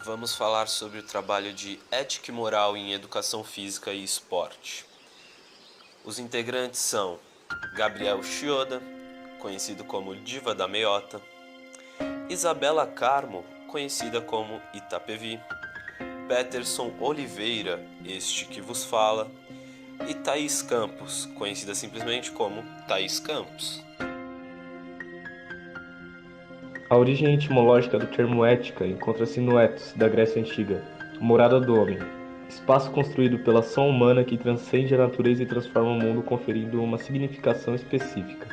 Vamos falar sobre o trabalho de ética e moral em educação física e esporte. Os integrantes são Gabriel Chioda, conhecido como Diva da Meiota, Isabela Carmo, conhecida como Itapevi, Peterson Oliveira, este que vos fala, e Thaís Campos, conhecida simplesmente como Thaís Campos. A origem etimológica do termo ética encontra-se no ethos, da Grécia Antiga, morada do homem, espaço construído pela ação humana que transcende a natureza e transforma o mundo, conferindo uma significação específica.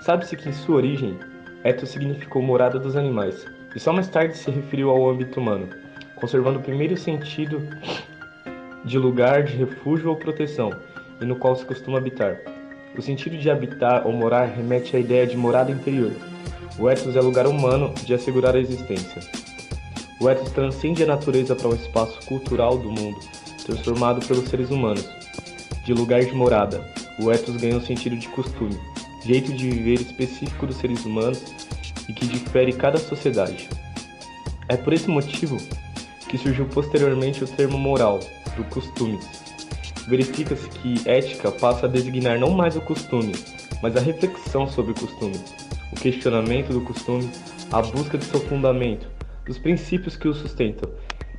Sabe-se que em sua origem, ethos significou morada dos animais, e só mais tarde se referiu ao âmbito humano, conservando o primeiro sentido de lugar de refúgio ou proteção, e no qual se costuma habitar. O sentido de habitar ou morar remete à ideia de morada interior. O ethos é lugar humano de assegurar a existência. O ethos transcende a natureza para um espaço cultural do mundo, transformado pelos seres humanos. De lugar de morada, o ethos ganha o sentido de costume, jeito de viver específico dos seres humanos e que difere cada sociedade. É por esse motivo que surgiu posteriormente o termo moral, do costumes. Verifica-se que ética passa a designar não mais o costume, mas a reflexão sobre o costume, o questionamento do costume, a busca de seu fundamento, dos princípios que o sustentam.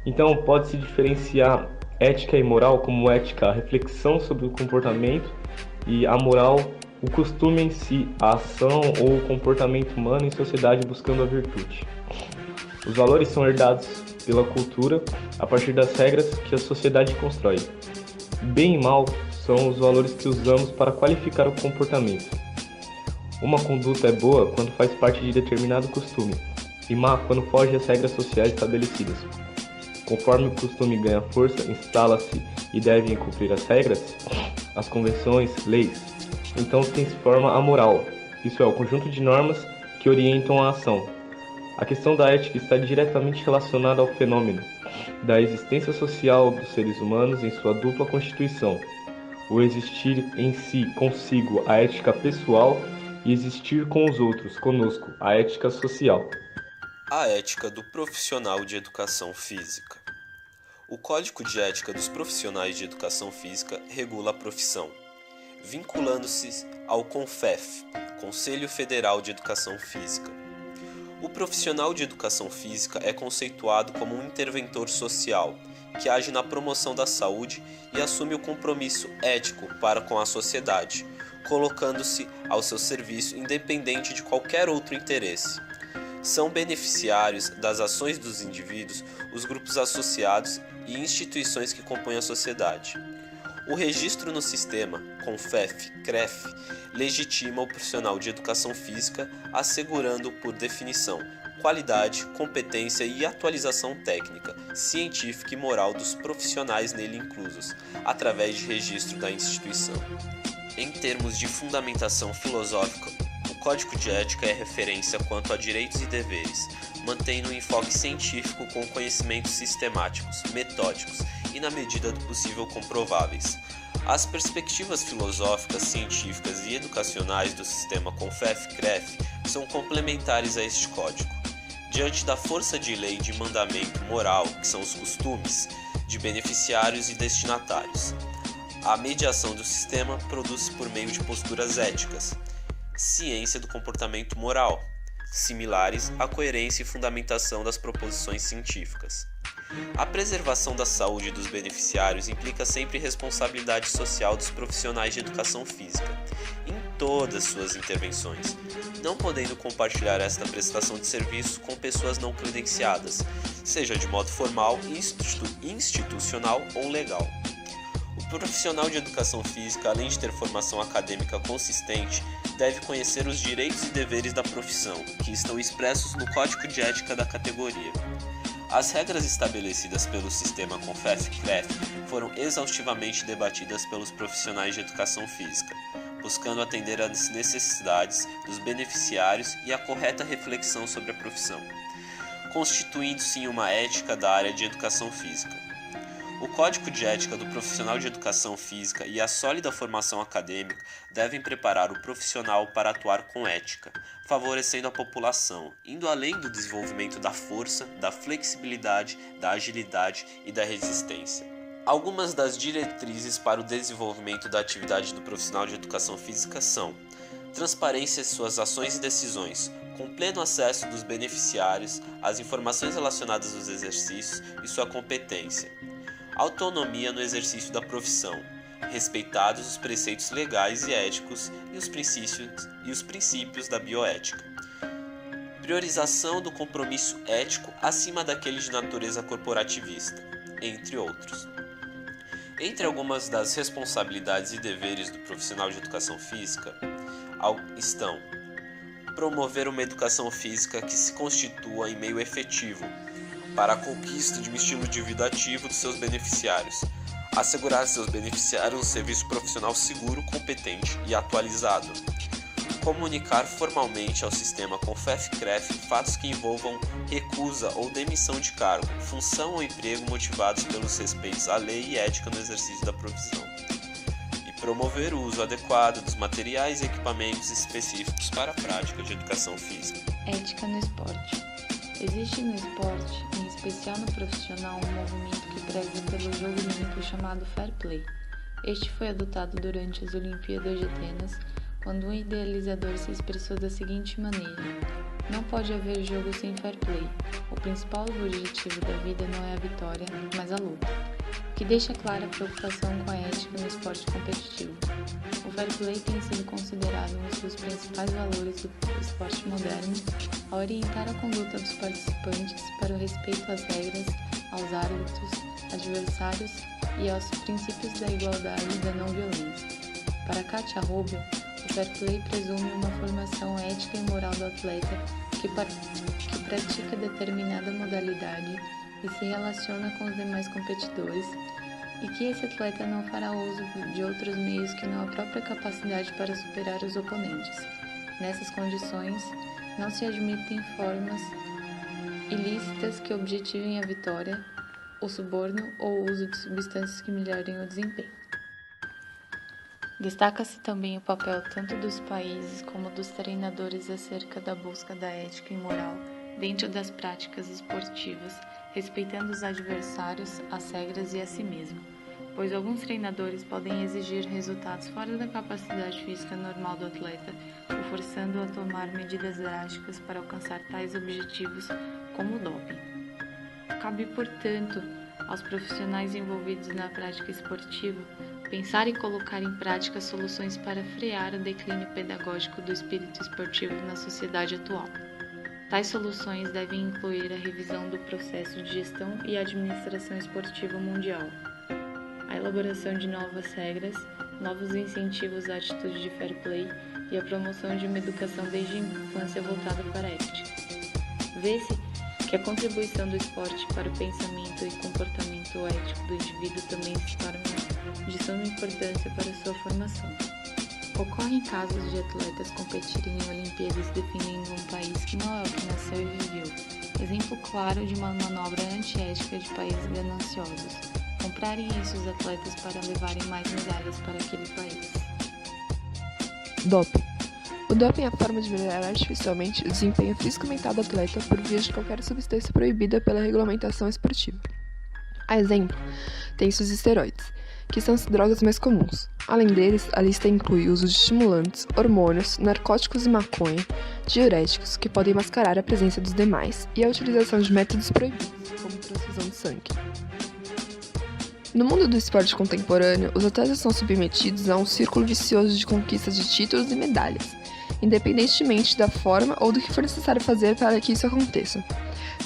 Então, pode-se diferenciar ética e moral como ética, a reflexão sobre o comportamento, e a moral, o costume em si, a ação ou o comportamento humano em sociedade buscando a virtude. Os valores são herdados pela cultura a partir das regras que a sociedade constrói. Bem e mal são os valores que usamos para qualificar o comportamento. Uma conduta é boa quando faz parte de determinado costume, e má quando foge às regras sociais estabelecidas. Conforme o costume ganha força, instala-se e devem cumprir as regras, as convenções, leis. Então se forma a moral, isso é, o conjunto de normas que orientam a ação. A questão da ética está diretamente relacionada ao fenômeno da existência social dos seres humanos em sua dupla constituição, o existir em si, consigo, a ética pessoal, e existir com os outros, conosco, a ética social. A ética do profissional de educação física. O Código de Ética dos Profissionais de Educação Física regula a profissão, vinculando-se ao CONFEF, Conselho Federal de Educação Física. O profissional de educação física é conceituado como um interventor social, que age na promoção da saúde e assume o compromisso ético para com a sociedade, colocando-se ao seu serviço independente de qualquer outro interesse. São beneficiários das ações dos indivíduos, os grupos associados e instituições que compõem a sociedade. O registro no sistema, CONFEF-CREF, legitima o profissional de educação física, assegurando, por definição, qualidade, competência e atualização técnica, científica e moral dos profissionais nele inclusos, através de registro da instituição. Em termos de fundamentação filosófica, o Código de Ética é referência quanto a direitos e deveres, mantendo um enfoque científico com conhecimentos sistemáticos, metódicos e, na medida do possível, comprováveis. As perspectivas filosóficas, científicas e educacionais do sistema CONFEF-CREF são complementares a este código. Diante da força de lei de mandamento moral, que são os costumes, de beneficiários e destinatários, a mediação do sistema produz-se por meio de posturas éticas, ciência do comportamento moral, similares à coerência e fundamentação das proposições científicas. A preservação da saúde dos beneficiários implica sempre responsabilidade social dos profissionais de educação física, em todas suas intervenções, não podendo compartilhar esta prestação de serviço com pessoas não credenciadas, seja de modo formal, institucional ou legal. O profissional de educação física, além de ter formação acadêmica consistente, deve conhecer os direitos e deveres da profissão, que estão expressos no Código de Ética da categoria. As regras estabelecidas pelo sistema CONFEF-CREF foram exaustivamente debatidas pelos profissionais de educação física, buscando atender às necessidades dos beneficiários e à correta reflexão sobre a profissão, constituindo-se em uma ética da área de educação física. O Código de Ética do Profissional de Educação Física e a sólida formação acadêmica devem preparar o profissional para atuar com ética, favorecendo a população, indo além do desenvolvimento da força, da flexibilidade, da agilidade e da resistência. Algumas das diretrizes para o desenvolvimento da atividade do profissional de educação física são: transparência em suas ações e decisões, com pleno acesso dos beneficiários às informações relacionadas aos exercícios e sua competência; autonomia no exercício da profissão, respeitados os preceitos legais e éticos e os princípios da bioética; priorização do compromisso ético acima daquele de natureza corporativista, entre outros. Entre algumas das responsabilidades e deveres do profissional de educação física estão: promover uma educação física que se constitua em meio efetivo para a conquista de um estilo de vida ativo dos seus beneficiários, assegurar a seus beneficiários um serviço profissional seguro, competente e atualizado, comunicar formalmente ao sistema CONFEF-CREF fatos que envolvam recusa ou demissão de cargo, função ou emprego motivados pelos respeitos à lei e ética no exercício da profissão, e promover o uso adequado dos materiais e equipamentos específicos para a prática de educação física. Ética no esporte. Existe no esporte, em especial no profissional, um movimento que preza pelo jogo limpo chamado Fair Play. Este foi adotado durante as Olimpíadas de Atenas, quando um idealizador se expressou da seguinte maneira: não pode haver jogo sem fair play. O principal objetivo da vida não é a vitória, mas a luta, que deixa clara a preocupação com a ética no esporte competitivo. O fair play tem sido considerado um dos principais valores do esporte moderno, a orientar a conduta dos participantes para o respeito às regras, aos árbitros, adversários e aos princípios da igualdade e da não violência. Para Katia Rubio, o fair play presume uma formação ética e moral do atleta que pratica determinada modalidade e se relaciona com os demais competidores, e que esse atleta não fará uso de outros meios que não a própria capacidade para superar os oponentes. Nessas condições, não se admitem formas ilícitas que objetivem a vitória, o suborno ou o uso de substâncias que melhorem o desempenho. Destaca-se também o papel tanto dos países como dos treinadores acerca da busca da ética e moral dentro das práticas esportivas, respeitando os adversários, as regras e a si mesmo, pois alguns treinadores podem exigir resultados fora da capacidade física normal do atleta, o forçando a tomar medidas drásticas para alcançar tais objetivos, como o doping. Cabe, portanto, aos profissionais envolvidos na prática esportiva pensar e colocar em prática soluções para frear o declínio pedagógico do espírito esportivo na sociedade atual. Tais soluções devem incluir a revisão do processo de gestão e administração esportiva mundial, a elaboração de novas regras, novos incentivos à atitude de fair play e a promoção de uma educação desde a infância voltada para a ética. Vê-se que a contribuição do esporte para o pensamento e comportamento ético do indivíduo também se torna de suma importância para sua formação. Ocorrem casos de atletas competirem em Olimpíadas defendendo um país que não é o que nasceu e viveu, exemplo claro de uma manobra antiética de países gananciosos. Comprarem isso os atletas para levarem mais medalhas para aquele país. Doping. O doping é a forma de melhorar artificialmente o desempenho físico e mental do atleta por via de qualquer substância proibida pela regulamentação esportiva. A exemplo, tem-se os esteroides, que são as drogas mais comuns. Além deles, a lista inclui o uso de estimulantes, hormônios, narcóticos e maconha, diuréticos, que podem mascarar a presença dos demais, e a utilização de métodos proibidos, como transfusão de sangue. No mundo do esporte contemporâneo, os atletas são submetidos a um círculo vicioso de conquista de títulos e medalhas, independentemente da forma ou do que for necessário fazer para que isso aconteça.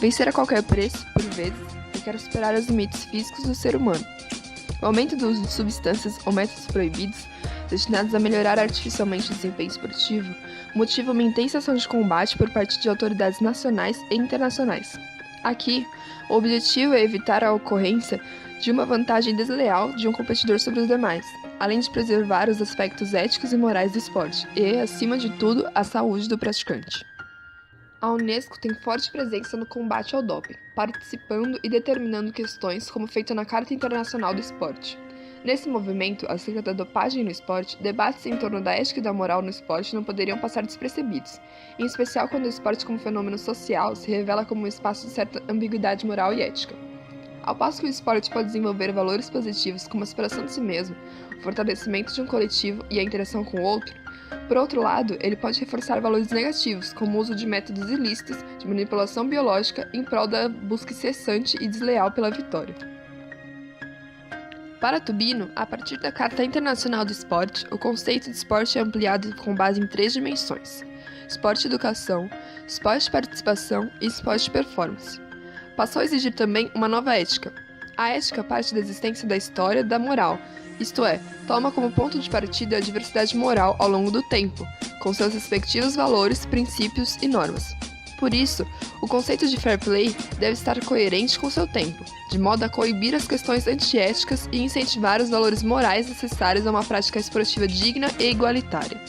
Vencer a qualquer preço, por vezes, requer superar os limites físicos do ser humano. O aumento do uso de substâncias ou métodos proibidos, destinados a melhorar artificialmente o desempenho esportivo, motiva uma intensa ação de combate por parte de autoridades nacionais e internacionais. Aqui, o objetivo é evitar a ocorrência de uma vantagem desleal de um competidor sobre os demais, além de preservar os aspectos éticos e morais do esporte e, acima de tudo, a saúde do praticante. A Unesco tem forte presença no combate ao doping, participando e determinando questões como feito na Carta Internacional do Esporte. Nesse movimento, acerca da dopagem no esporte, debates em torno da ética e da moral no esporte não poderiam passar despercebidos, em especial quando o esporte como fenômeno social se revela como um espaço de certa ambiguidade moral e ética. Ao passo que o esporte pode desenvolver valores positivos como a superação de si mesmo, o fortalecimento de um coletivo e a interação com o outro, por outro lado, ele pode reforçar valores negativos, como o uso de métodos ilícitos de manipulação biológica em prol da busca incessante e desleal pela vitória. Para Tubino, a partir da Carta Internacional do Esporte, o conceito de esporte é ampliado com base em 3 dimensões: esporte-educação, esporte-participação e esporte-performance. Passou a exigir também uma nova ética. A ética parte da existência da história da moral, isto é, toma como ponto de partida a diversidade moral ao longo do tempo, com seus respectivos valores, princípios e normas. Por isso, o conceito de fair play deve estar coerente com seu tempo, de modo a coibir as questões antiéticas e incentivar os valores morais necessários a uma prática esportiva digna e igualitária.